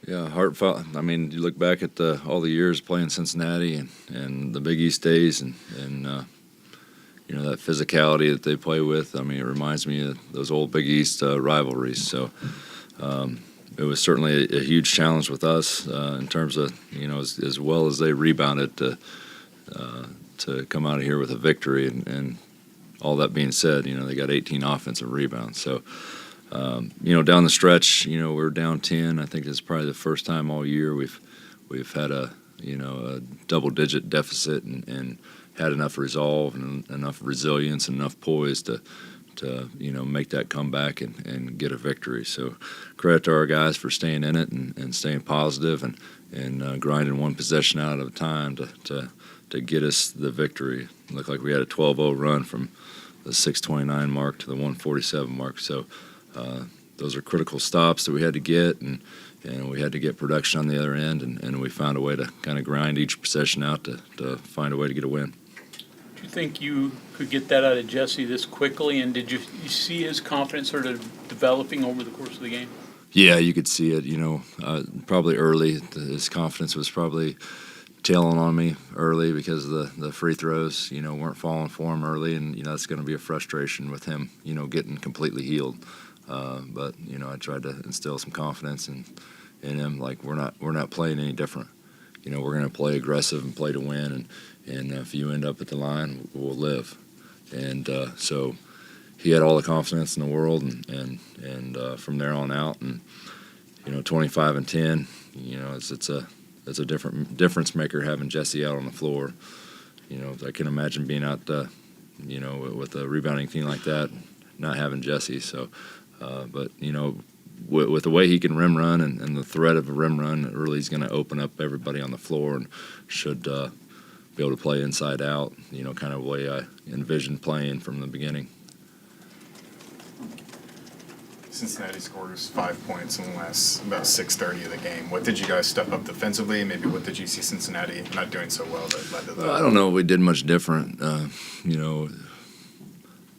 Yeah, heartfelt. I mean, you look back at all the years playing Cincinnati and the Big East days, and that physicality that they play with. I mean, it reminds me of those old Big East rivalries. So it was certainly a huge challenge with us in terms of as well as they rebounded to come out of here with a victory. And all that being said, they got 18 offensive rebounds. So. Down the stretch, we're down 10. I think it's probably the first time all year we've had a double-digit deficit and had enough resolve and enough resilience and enough poise to make that comeback and get a victory. So credit to our guys for staying in it and staying positive and grinding one possession out at a time to get us the victory. It looked like we had a 12-0 run from the 6:29 mark to the 1:47 mark. So. Those are critical stops that we had to get, and we had to get production on the other end, and we found a way to kind of grind each possession out to find a way to get a win. Do you think you could get that out of Jesse this quickly, and did you see his confidence sort of developing over the course of the game? Yeah, you could see it, probably early. His confidence was probably tailing on me early because the free throws, weren't falling for him early, and, that's going to be a frustration with him, getting completely healed. But I tried to instill some confidence in him. Like we're not playing any different. We're going to play aggressive and play to win. And if you end up at the line, we'll live. And so he had all the confidence in the world. And from there on out, and 25 and 10, it's a difference maker having Jesse out on the floor. I can imagine being out, with a rebounding team like that, not having Jesse. So. But with the way he can rim run and the threat of a rim run, it really is going to open up everybody on the floor and should be able to play inside out, kind of the way I envisioned playing from the beginning. Cincinnati scores 5 points in the last about 6:30 of the game. What did you guys step up defensively? Maybe what did you see Cincinnati not doing so well that led to that? I don't know if we did much different.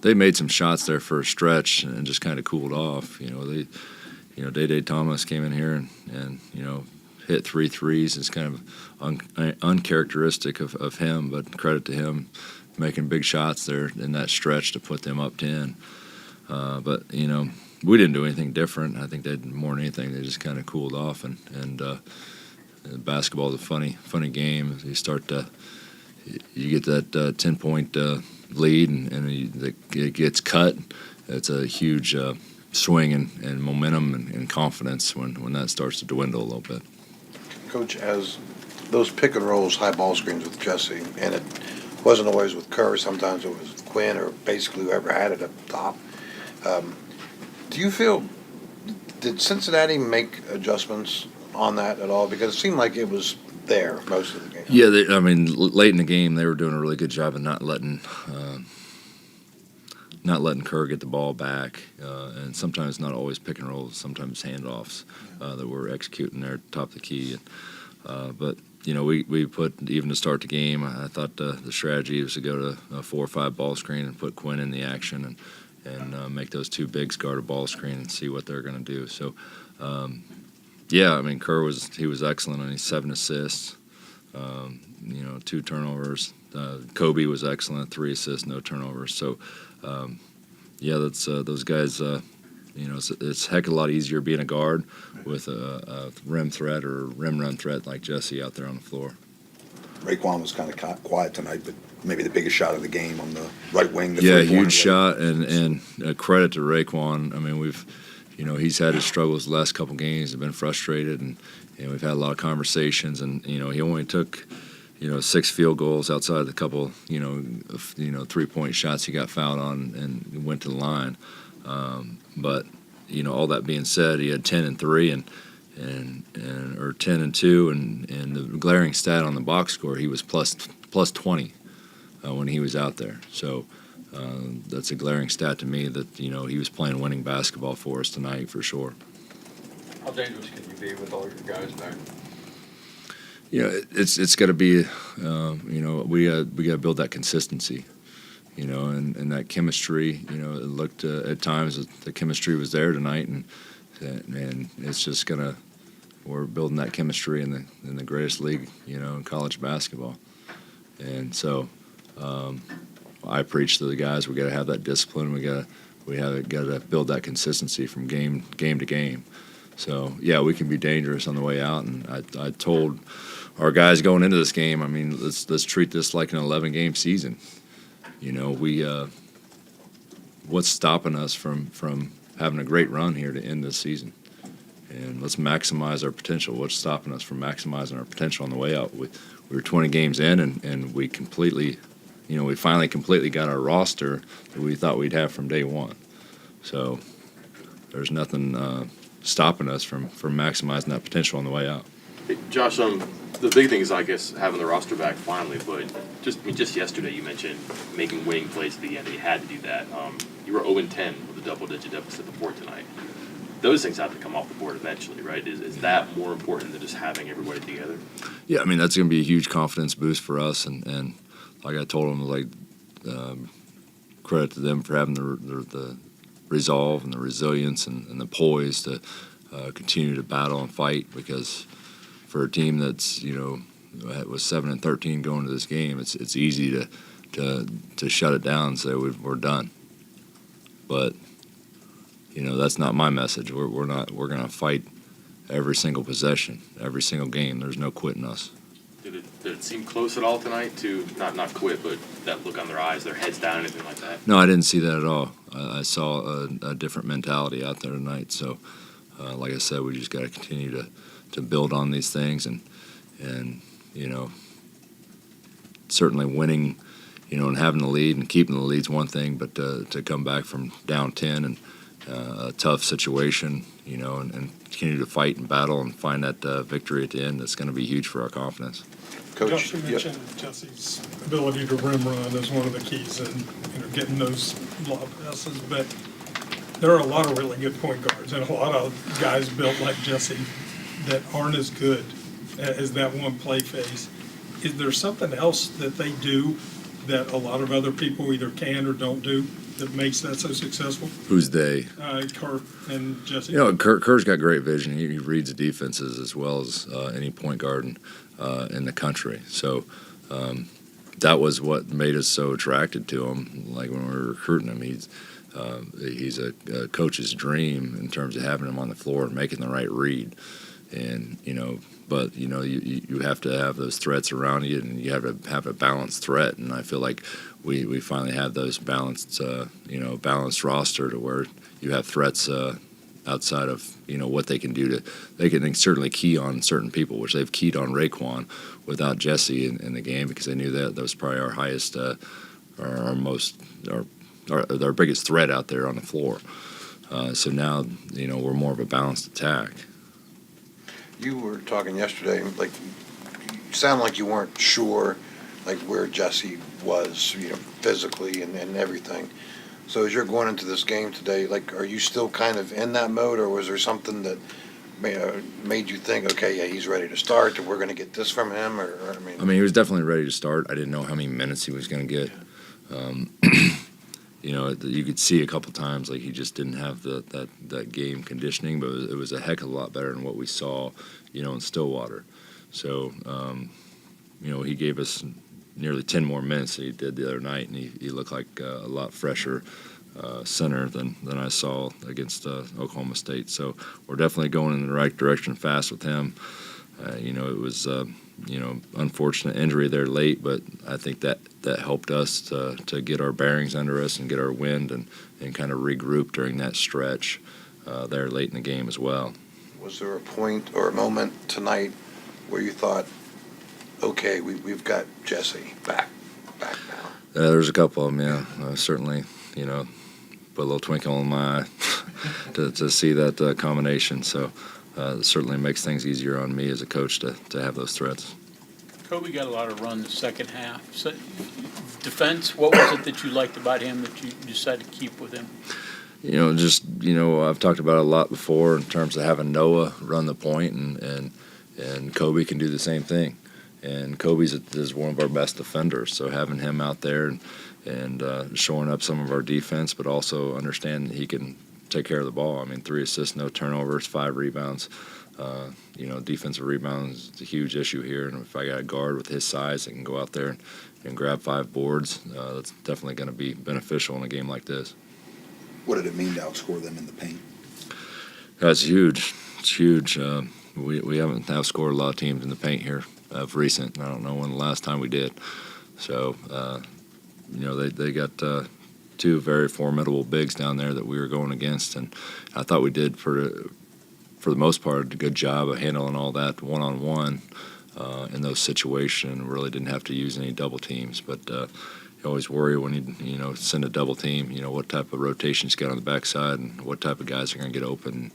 They made some shots there for a stretch and just kind of cooled off. Day Thomas came in here and hit 3 threes. It's kind of uncharacteristic of him, but credit to him making big shots there in that stretch to put them up 10. But we didn't do anything different. I think they did more than anything. They just kind of cooled off and basketball is a funny game. You get that 10-point lead and it gets cut. It's a huge swing in momentum and confidence when that starts to dwindle a little bit. Coach, as those pick and rolls, high ball screens with Jesse, and it wasn't always with Kerr, sometimes it was Quinn or basically whoever had it up top. Do you feel, did Cincinnati make adjustments on that at all? Because it seemed like it was there most of the game. Yeah, late in the game, they were doing a really good job of not letting Kerr get the ball back, and sometimes not always pick and rolls, sometimes handoffs that we're executing there at the top of the key. But we put, even to start the game, I thought the strategy was to go to a 4 or 5 ball screen and put Quinn in the action and make those two bigs guard a ball screen and see what they're going to do. So. Kerr was excellent on his 7 assists, 2 turnovers. Kobe was excellent, 3 assists, no turnovers. So, that's those guys. It's a heck of a lot easier being a guard with a rim threat or rim run threat like Jesse out there on the floor. Raekwon was kind of quiet tonight, but maybe the biggest shot of the game on the right wing. Huge shot, and credit to Raekwon. I mean, he's had his struggles the last couple games. He's been frustrated, and we've had a lot of conversations. And he only took 6 field goals outside the couple 3-point shots he got fouled on and went to the line. But all that being said, he had 10 and 3 or 10 and 2, and the glaring stat on the box score, he was plus 20 when he was out there. So. That's a glaring stat to me that he was playing winning basketball for us tonight for sure. How dangerous can you be with all your guys back? It's got to be we got to build that consistency, and that chemistry. It looked at times that the chemistry was there tonight, and it's just gonna we're building that chemistry in the greatest league, in college basketball. And so I preach to the guys, we got to have that discipline. We got to build that consistency from game to game. So yeah, we can be dangerous on the way out. And I told our guys going into this game, I mean, let's treat this like an 11-game season. What's stopping us from having a great run here to end this season? And let's maximize our potential. What's stopping us from maximizing our potential on the way out? We were 20 games in, and we completely, we finally completely got our roster that we thought we'd have from day one. So there's nothing stopping us from maximizing that potential on the way out. Hey, Josh, the big thing is, I guess, having the roster back finally, but just yesterday you mentioned making winning plays at the end, and you had to do that. You were 0-10 with a double-digit deficit before tonight. Those things have to come off the board eventually, right? Is that more important than just having everybody together? Yeah, I mean, that's going to be a huge confidence boost for us, and like I told them, credit to them for having the resolve and the resilience and the poise to continue to battle and fight, because for a team that's was 7-13 going to this game, it's easy to shut it down and say we're done. But that's not my message. We're going to fight every single possession, every single game. There's no quitting us. Did it seem close at all tonight to not quit, but that look on their eyes, their heads down, anything like that? No, I didn't see that at all. I saw a different mentality out there tonight. So, like I said, we just got to continue to build on these things, and certainly winning, and having the lead and keeping the lead's one thing, but to come back from down 10 and a tough situation, and continue to fight and battle and find that victory at the end, that's going to be huge for our confidence. Coach, Josh, you mentioned Jesse's ability to rim run as one of the keys in getting those lob passes, but there are a lot of really good point guards and a lot of guys built like Jesse that aren't as good as that one play phase. Is there something else that they do that a lot of other people either can or don't do that makes that so successful? Who's they? Kerr and Jesse. Kerr's got great vision. He reads the defenses as well as any point guard in the country. So that was what made us so attracted to him. Like when we were recruiting him, he's a coach's dream in terms of having him on the floor and making the right read. And but you have to have those threats around you, and you have to have a balanced threat. And I feel like we finally have those balanced roster to where you have threats outside of what they can do they can certainly key on certain people, which they've keyed on Raekwon without Jesse in the game, because they knew that was probably our highest our biggest threat out there on the floor. So now we're more of a balanced attack. you were talking yesterday, like, you sound like you weren't sure, like, where Jesse was, physically and everything. So as you're going into this game today, like, are you still kind of in that mode, or was there something that made you think, okay, yeah, he's ready to start, or we're going to get this from him, or I mean, he was definitely ready to start. I didn't know how many minutes he was going to get. You could see a couple times like he just didn't have that game conditioning, but it was a heck of a lot better than what we saw, in Stillwater. So, he gave us nearly 10 more minutes than he did the other night, and he looked like a lot fresher center than I saw against Oklahoma State. So we're definitely going in the right direction fast with him. It was unfortunate injury there late, but I think that helped us to get our bearings under us and get our wind and kind of regroup during that stretch there late in the game as well. was there a point or a moment tonight where you thought, okay, we've got Jesse back now? There's a couple of them, yeah. Certainly, put a little twinkle in my eye to see that combination. So it certainly makes things easier on me as a coach to have those threats. Kobe got a lot of run the second half. So, defense, what was it that you liked about him that you decided to keep with him? I've talked about it a lot before in terms of having Noah run the point, and Kobe can do the same thing. And Kobe's is one of our best defenders, so having him out there and showing up some of our defense, but also understanding he can take care of the ball. I mean, 3 assists, no turnovers, 5 rebounds. Defensive rebounds is a huge issue here, and if I got a guard with his size that can go out there and grab 5 boards, that's definitely going to be beneficial in a game like this. What did it mean to outscore them in the paint? That's huge. It's huge. We haven't outscored a lot of teams in the paint here of recent. I don't know when the last time we did. So, they got 2 very formidable bigs down there that we were going against, and I thought we did for the most part a good job of handling all that one-on-one in those situations. Really didn't have to use any double teams, but you always worry when you send a double team. What type of rotations got on the backside and what type of guys are going to get open,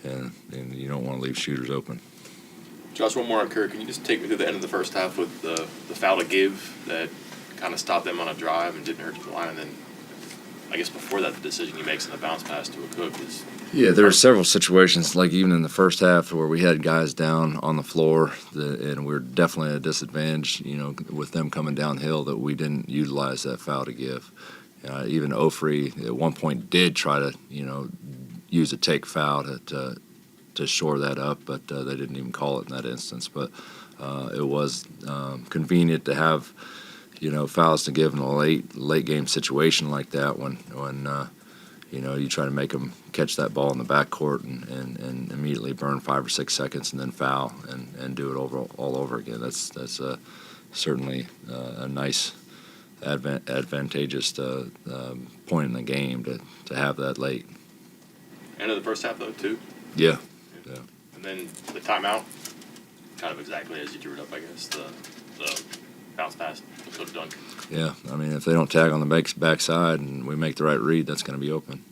and you don't want to leave shooters open. Josh, one more on Kirk. Can you just take me through the end of the first half with the foul to give that kind of stopped them on a drive and didn't hurt the line, and then I guess before that the decision he makes in the bounce pass to a Cook is. Yeah, there were several situations, like even in the first half, where we had guys down on the floor, and we were definitely at a disadvantage, with them coming downhill, that we didn't utilize that foul to give. Even Ofri at one point did try to, use a take foul to shore that up, but they didn't even call it in that instance. But it was convenient to have, fouls to give in a late game situation like that when you try to make them catch that ball in the backcourt and immediately burn 5 or 6 seconds and then foul and do it all over again. That's certainly a nice advantageous point in the game to have that late. End of the first half though too. Yeah. And then the timeout, kind of exactly as you drew it up, I guess. The bounce pass, the dunk. Yeah, I mean, if they don't tag on the backside and we make the right read, that's going to be open.